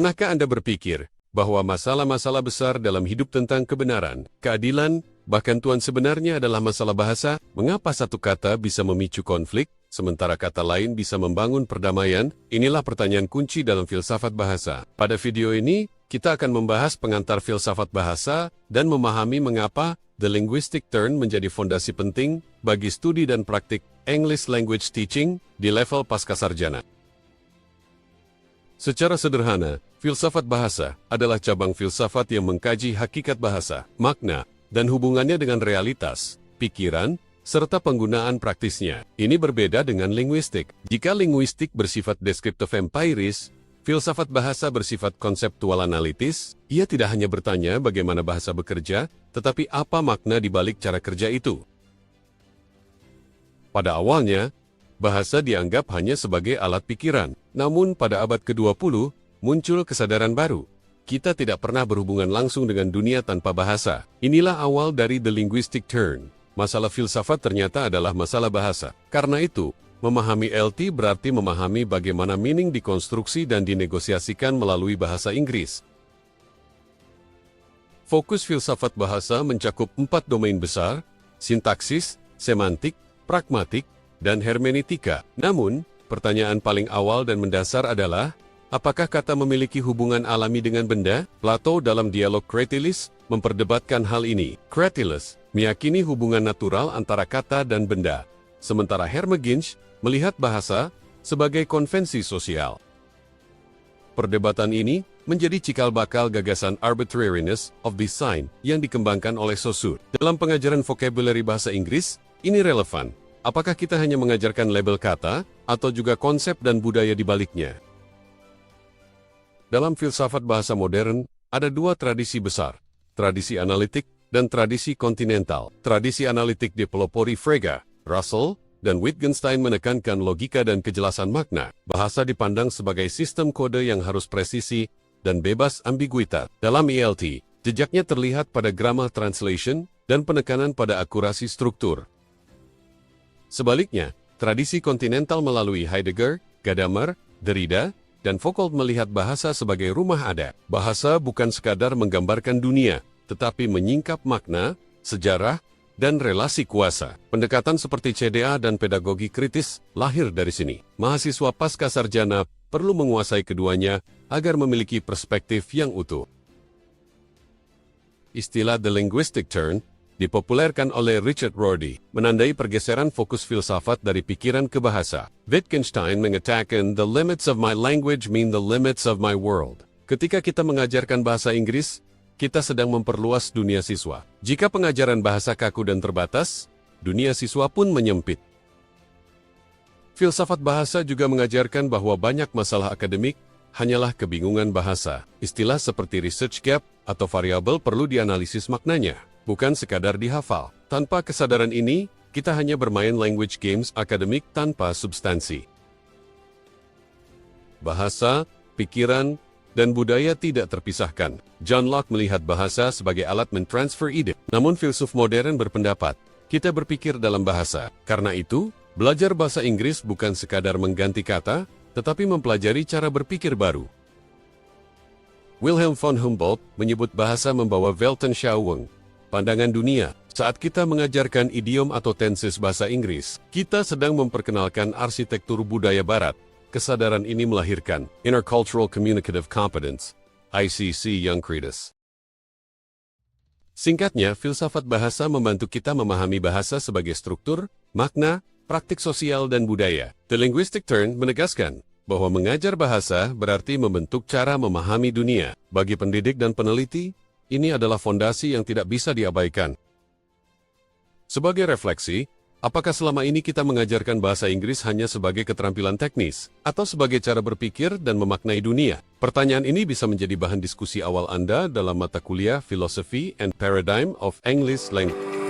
Pernahkah Anda berpikir bahwa masalah-masalah besar dalam hidup tentang kebenaran, keadilan, bahkan Tuhan sebenarnya adalah masalah bahasa? Mengapa satu kata bisa memicu konflik, sementara kata lain bisa membangun perdamaian? Inilah pertanyaan kunci dalam filsafat bahasa. Pada video ini, kita akan membahas pengantar filsafat bahasa dan memahami mengapa The Linguistic Turn menjadi fondasi penting bagi studi dan praktik English Language Teaching di level pascasarjana. Secara sederhana, filsafat bahasa adalah cabang filsafat yang mengkaji hakikat bahasa, makna, dan hubungannya dengan realitas, pikiran, serta penggunaan praktisnya. Ini berbeda dengan linguistik. Jika linguistik bersifat deskriptif empiris, filsafat bahasa bersifat konseptual analitis. Ia tidak hanya bertanya bagaimana bahasa bekerja, tetapi apa makna di balik cara kerja itu. Pada awalnya, bahasa dianggap hanya sebagai alat pikiran. Namun pada abad ke-20, muncul kesadaran baru. Kita tidak pernah berhubungan langsung dengan dunia tanpa bahasa. Inilah awal dari The Linguistic Turn. Masalah filsafat ternyata adalah masalah bahasa. Karena itu, memahami LT berarti memahami bagaimana meaning dikonstruksi dan dinegosiasikan melalui bahasa Inggris. Fokus filsafat bahasa mencakup 4 domain besar: sintaksis, semantik, pragmatik, dan hermeneutika. Namun, pertanyaan paling awal dan mendasar adalah, apakah kata memiliki hubungan alami dengan benda? Plato dalam dialog Cratylus memperdebatkan hal ini. Cratylus meyakini hubungan natural antara kata dan benda, sementara Hermogenes melihat bahasa sebagai konvensi sosial. Perdebatan ini menjadi cikal bakal gagasan arbitrariness of design yang dikembangkan oleh Saussure. Dalam pengajaran vocabulary bahasa Inggris, ini relevan. Apakah kita hanya mengajarkan label kata, atau juga konsep dan budaya di baliknya? Dalam filsafat bahasa modern, ada dua tradisi besar, tradisi analitik dan tradisi kontinental. Tradisi analitik dipelopori Frege, Russell, dan Wittgenstein menekankan logika dan kejelasan makna. Bahasa dipandang sebagai sistem kode yang harus presisi dan bebas ambiguitas. Dalam ELT, jejaknya terlihat pada grammar translation dan penekanan pada akurasi struktur. Sebaliknya, tradisi kontinental melalui Heidegger, Gadamer, Derrida, dan Foucault melihat bahasa sebagai rumah ada. Bahasa bukan sekadar menggambarkan dunia, tetapi menyingkap makna, sejarah, dan relasi kuasa. Pendekatan seperti CDA dan pedagogi kritis lahir dari sini. Mahasiswa pascasarjana perlu menguasai keduanya agar memiliki perspektif yang utuh. Istilah The Linguistic Turn dipopulerkan oleh Richard Rorty, menandai pergeseran fokus filsafat dari pikiran ke bahasa. Wittgenstein mengatakan, "The limits of my language mean the limits of my world." Ketika kita mengajarkan bahasa Inggris, kita sedang memperluas dunia siswa. Jika pengajaran bahasa kaku dan terbatas, dunia siswa pun menyempit. Filsafat bahasa juga mengajarkan bahwa banyak masalah akademik hanyalah kebingungan bahasa. Istilah seperti research gap atau variabel perlu dianalisis maknanya, bukan sekadar dihafal. Tanpa kesadaran ini, kita hanya bermain language games akademik tanpa substansi. Bahasa, pikiran, dan budaya tidak terpisahkan. John Locke melihat bahasa sebagai alat mentransfer ide. Namun filsuf modern berpendapat, kita berpikir dalam bahasa. Karena itu, belajar bahasa Inggris bukan sekadar mengganti kata, tetapi mempelajari cara berpikir baru. Wilhelm von Humboldt menyebut bahasa membawa Weltanschauung, pandangan dunia. Saat kita mengajarkan idiom atau tenses bahasa Inggris, kita sedang memperkenalkan arsitektur budaya barat. Kesadaran ini melahirkan Intercultural Communicative Competence, ICC Young Cretus. Singkatnya, filsafat bahasa membantu kita memahami bahasa sebagai struktur, makna, praktik sosial, dan budaya. The Linguistic Turn menegaskan bahwa mengajar bahasa berarti membentuk cara memahami dunia. Bagi pendidik dan peneliti, ini adalah fondasi yang tidak bisa diabaikan. Sebagai refleksi, apakah selama ini kita mengajarkan bahasa Inggris hanya sebagai keterampilan teknis, atau sebagai cara berpikir dan memaknai dunia? Pertanyaan ini bisa menjadi bahan diskusi awal Anda dalam mata kuliah Philosophy and Paradigm of English Language.